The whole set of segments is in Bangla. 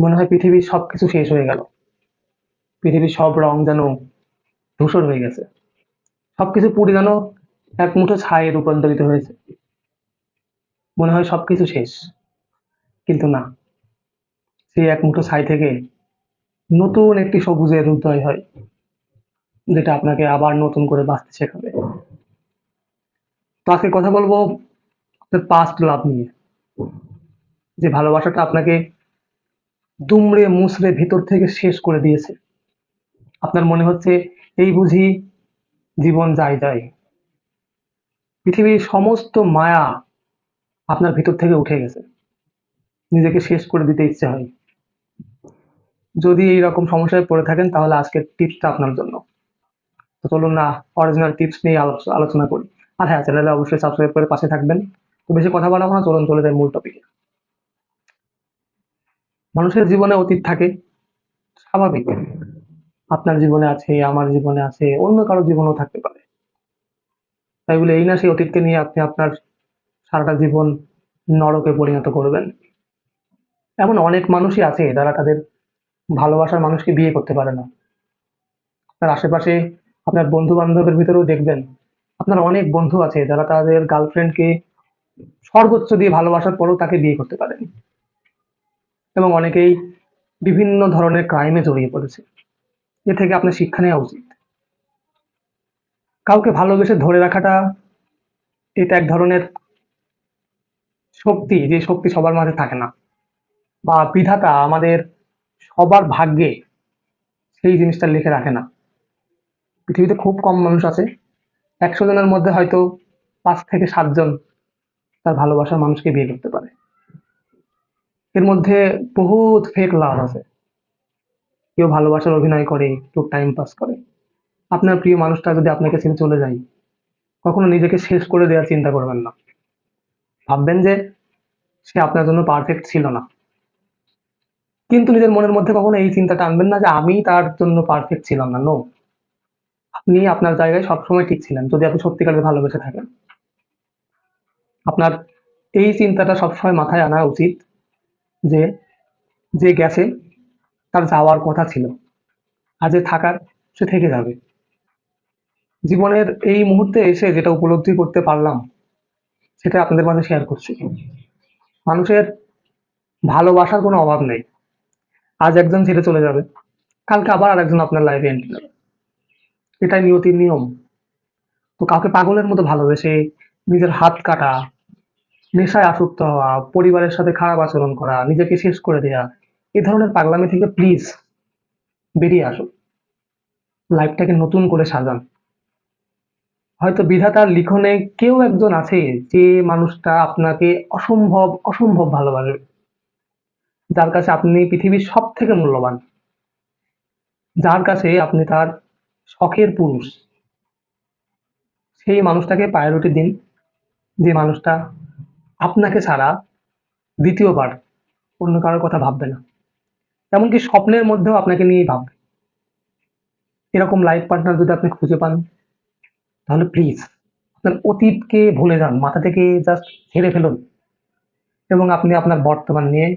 মনে হয় পৃথিবীর সবকিছু শেষ হয়ে গেল। পৃথিবীর সব রং যেন ধূসর হয়ে গেছে। সবকিছু পুড়ে যেন এক মুঠো ছায়ে রূপান্তরিত হয়েছে। মনে হয় সবকিছু শেষ। কিন্তু না, সেই এক মুঠো ছাই থেকে নতুন একটি সবুজের উদয় হয়, যেটা আপনাকে আবার নতুন করে বাঁচতে শেখাবে। তো আজকে কথা বলবো আপনার পাস্ট লাভ নিয়ে। যে ভালোবাসাটা আপনাকে দুমড়ে মুচড়ে ভিতর থেকে শেষ করে দিয়েছে। আপনার মনে হচ্ছে এই বুঝি জীবন যায় যায়। পৃথিবীর সমস্ত মায়া আপনার ভিতর থেকে উঠে গেছে। নিজেকে শেষ করে দিতে ইচ্ছে হয়। যদি এইরকম সমস্যায় পড়ে থাকেন তাহলে আজকের টিপসটা আপনার জন্য। তো চলুন না অরিজিনাল টিপস নিয়ে আলোচনা করি। আর হ্যাঁ, চ্যানেলে অবশ্যই সাবস্ক্রাইব করে পাশে থাকবেন। তো বেশি কথা বাড়াবো না, চলুন চলে যাই মূল টপিকে। মানুষের জীবনে অতীত থাকে, স্বাভাবিক। আপনার জীবনে আছে, আমার জীবনে আছে, অন্য কারো জীবনেও থাকতে পারে। তাই বলে এই না সেই অতীতকে নিয়ে আপনি আপনার সারাটা জীবন নরকে পরিণত করবেন। এমন অনেক মানুষই আছে যারা তাদের ভালোবাসার মানুষকে বিয়ে করতে পারে না। আপনার আশেপাশে আপনার বন্ধু বান্ধবের ভিতরেও দেখবেন আপনার অনেক বন্ধু আছে যারা তাদের গার্লফ্রেন্ডকে সর্বোচ্চ দিয়ে ভালোবাসার পরও তাকে বিয়ে করতে পারেনি। এবং অনেকেই বিভিন্ন ধরনের ক্রাইমে জড়িয়ে পড়েছে। এ থেকে আপনার শিক্ষা নেওয়া উচিত। কাউকে ভালোবেসে ধরে রাখাটা এটা এক ধরনের শক্তি, যে শক্তি সবার মাঝে থাকে না, বা বিধাতা আমাদের সবার ভাগ্যে সেই জিনিসটা লিখে রাখে না। পৃথিবীতে খুব কম মানুষ আছে, 100 জনের মধ্যে হয়তো 5 থেকে 7 জন তার ভালোবাসার মানুষকে বিয়ে করতে পারে। এর মধ্যে বহুত ফেক লাভ আছে। কেউ ভালোবাসার অভিনয় করে, কেউ টাইম পাস করে। আপনার প্রিয় মানুষটা যদি আপনাকে ছেড়ে চলে যায়, কখনো নিজেকে শেষ করে দেওয়ার চিন্তা করবেন না। ভাববেন যে সে আপনার জন্য পারফেক্ট ছিল না। কিন্তু নিজের মনের মধ্যে কখনো এই চিন্তাটা আনবেন না যে আমি তার জন্য পারফেক্ট ছিলাম না। নো, আপনি আপনার জায়গায় সবসময় ঠিক ছিলেন যদি আপনি সত্যিকারের ভালোবেসে থাকেন। আপনার এই চিন্তাটা সবসময় মাথায় আনা উচিত যে যে গেছে তার যাওয়ার কথা ছিল, আর যে থাকার সে থেকে যাবে। জীবনের এই মুহূর্তে এসে যেটা উপলব্ধি করতে পারলাম সেটা আপনাদের মাঝে শেয়ার করছি। মানুষের ভালোবাসার কোনো অভাব নেই। আজ একজন ছেড়ে চলে যাবে, কালকে আবার আরেকজন আপনার লাইফে এন্ট্রি নেবে। এটাই নিয়তির নিয়ম। তো কাউকে পাগলের মতো ভালোবেসে নিজের হাত কাটা, নেশায় আসক্ত হওয়া, পরিবারের সাথে খারাপ আচরণ করা, নিজেকে শেষ করে দেয়া, এ ধরনের পাগলামি থেকে প্লিজ বেরিয়ে আসুন। লাইফটাকে নতুন করে সাজান। হয়তো বিধাতার লিখনে কেউ একজন আছে যে মানুষটা আপনাকে অসম্ভব অসম্ভব ভালোবাসে, যার কাছে আপনি পৃথিবীর সব থেকে মূল্যবান, যার কাছে আপনি তার শখের পুরুষ। সেই মানুষটাকে প্রায়োরিটি দিন, যে মানুষটা আপনাকে ছাড়া দ্বিতীয়বার অন্য কারোর কথা ভাববে না, এমনকি স্বপ্নের মধ্যেও আপনাকে নিয়েই ভাববে। এরকম লাইফ পার্টনার যদি আপনি খুঁজে পান তাহলে প্লিজ আপনার অতীতকে ভুলে যান, মাথা থেকে জাস্ট ঝেড়ে ফেলুন, এবং আপনি আপনার বর্তমান নিয়ে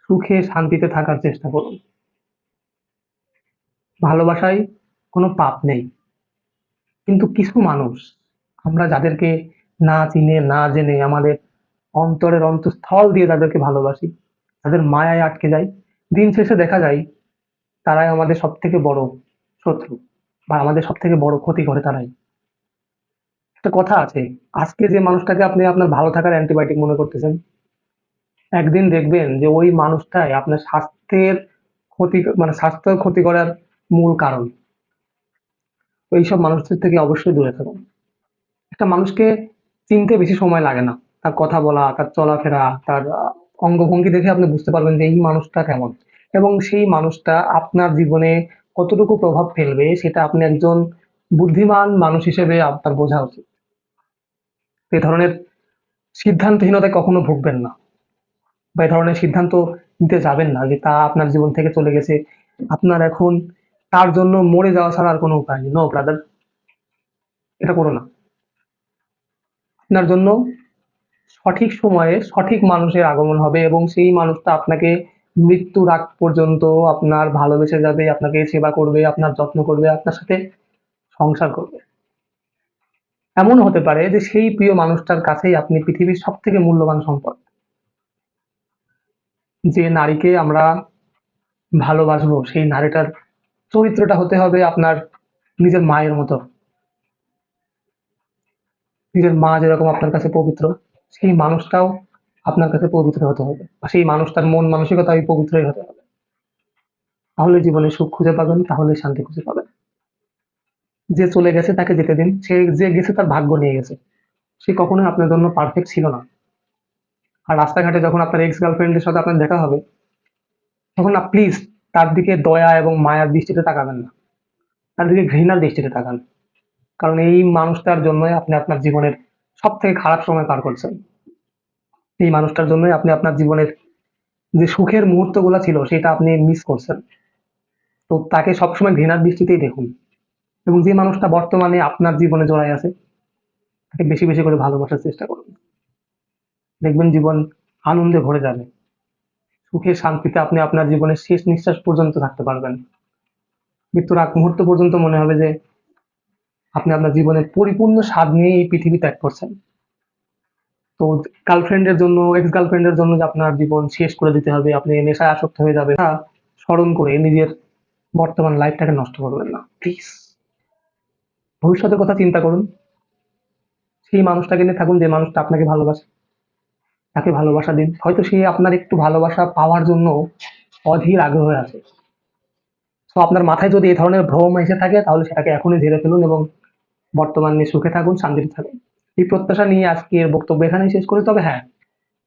সুখে শান্তিতে থাকার চেষ্টা করুন। ভালোবাসায় কোনো পাপ নেই। কিন্তু কিছু মানুষ, আমরা যাদেরকে না চিনে না জেনে আমাদের অন্তরের অন্তঃস্থল দিয়ে তাদেরকে ভালোবাসি, তাদের মায়ায় আটকে যাই, দিন শেষে দেখা যায় তারাই আমাদের সব থেকে বড় শত্রু, বা আমাদের সব থেকে বড় ক্ষতি করে তারাই। একটা কথা আছে, আজকে যে মানুষটাকে আপনি আপনার ভালো থাকার অ্যান্টিবায়োটিক মনে করতেছেন, একদিন দেখবেন যে ওই মানুষটাই আপনার স্বাস্থ্যের ক্ষতি, মানে স্বাস্থ্য ক্ষতি করার মূল কারণ। তো এইসব মানুষদের থেকে অবশ্যই দূরে থাকুন। একটা মানুষকে চিনতে বেশি সময় লাগে না। তার কথা বলা, তার চলাফেরা, তার অঙ্গভঙ্গি দেখে আপনি বুঝতে পারবেন যে এই মানুষটা কেমন, এবং সেই মানুষটা আপনার জীবনে কতটুকু প্রভাব ফেলবে সেটা আপনি একজন বুদ্ধিমান মানুষ হিসেবে আপনার বোঝা উচিত। এ ধরনের সিদ্ধান্তহীনতায় কখনো ভুগবেন না, বা এ ধরনের সিদ্ধান্ত নিতে যাবেন না যে তা আপনার জীবন থেকে চলে গেছে, আপনার এখন তার জন্য মরে যাওয়া ছাড়া আর কোনো উপায় নেই। নো ব্রাদার, এটা করো না। আপনার জন্য সঠিক সময়ে সঠিক মানুষের আগমন হবে, এবং সেই মানুষটা আপনাকে মৃত্যুর আগ পর্যন্ত আপনার ভালোবেসে যাবে, আপনাকে সেবা করবে, আপনার যত্ন করবে, আপনার সাথে সংসার করবে। এমনও হতে পারে যে সেই প্রিয় মানুষটার কাছেই আপনি পৃথিবীর সবথেকে মূল্যবান সম্পদ। যে নারীকে আমরা ভালোবাসবো সেই নারীটার চরিত্রটা হতে হবে আপনার নিজের মায়ের মতো। নিজের মা যেরকম আপনার কাছে পবিত্র, সেই মানুষটাও আপনার কাছে পবিত্র হতে হবে। আর সেই মানুষটার মন মানসিকতা ওই পবিত্রই হতে হবে। তাহলে জীবনে সুখ খুঁজে পাবেন, তাহলে শান্তি খুঁজে পাবেন। যে চলে গেছে তাকে যেতে দিন। সে যে গেছে তার ভাগ্য নিয়ে গেছে। সে কখনোই আপনার জন্য পারফেক্ট ছিল না। আর রাস্তাঘাটে যখন আপনার এক্স গার্লফ্রেন্ডের সাথে আপনার দেখা হবে, তখন না প্লিজ তার দিকে দয়া এবং মায়ার দৃষ্টিতে তাকাবেন না। তার দিকে ঘৃণার দৃষ্টিতে তাকান। কারণ এই মানুষটার জন্যই আপনি আপনার জীবনের সবথেকে খারাপ সময় পার করছেন। এই মানুষটার জন্যই আপনি আপনার জীবনের যে সুখের মুহূর্তগুলো ছিল সেটা আপনি মিস করছেন। তো তাকে সবসময় ঘৃণার দৃষ্টিতেই দেখুন। এবং যে মানুষটা বর্তমানে আপনার জীবনে জড়ায় আছে তাকে বেশি বেশি করে ভালোবাসার চেষ্টা করুন। দেখবেন জীবন আনন্দে ভরে যাবে। সুখে শান্তিতে আপনি আপনার জীবনের শেষ নিঃশ্বাস পর্যন্ত থাকতে পারবেন। মৃত্যুর আগ মুহূর্ত পর্যন্ত মনে হবে যে আপনি আপনার জীবনের পরিপূর্ণ স্বাদ নিয়ে এই পৃথিবী ত্যাগ করছেন। তো গার্লফ্রেন্ডের জন্য, এক্স গার্লফ্রেন্ডের জন্য যে আপনার জীবন শেষ করে দিতে হবে, আপনি নেশায় আসক্ত হয়ে যাবেন, তা স্মরণ করে নিজের বর্তমান লাইফটাকে নষ্ট করবেন না প্লিজ। ভবিষ্যতের কথা চিন্তা করুন। সেই মানুষটাকে নিয়ে থাকুন যে মানুষটা আপনাকে ভালোবাসে। তাকে ভালোবাসা দিন। হয়তো সে আপনার একটু ভালোবাসা পাওয়ার জন্য অধীর আগ্রহ আছে। তো আপনার মাথায় যদি এই ধরনের ভ্রম এসে থাকে তাহলে সেটাকে এখনই ঝেড়ে ফেলুন এবং বর্তমানে সুখে থাকুন, শান্তিতে থাকুন। এই প্রত্যাশা নিয়ে আজকের বক্তব্য এখানেই শেষ করি। তবে হ্যাঁ,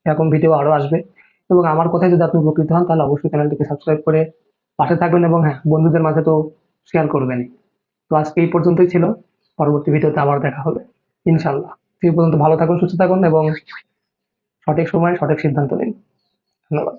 এরকম ভিডিও আরো আসবে এবং আমার কথায় যদি আপনি উপকৃত হন তাহলে অবশ্যই চ্যানেলটিকে সাবস্ক্রাইব করে পাশে থাকবেন এবং হ্যাঁ, বন্ধুদের মাঝে তো শেয়ার করবেন। তো আজকে এই পর্যন্তই ছিল। পরবর্তী ভিডিওতে আবার দেখা হবে ইনশাল্লাহ। সেই পর্যন্ত ভালো থাকুন, সুস্থ থাকুন এবং সঠিক সময়ে সঠিক সিদ্ধান্ত নিন। ধন্যবাদ।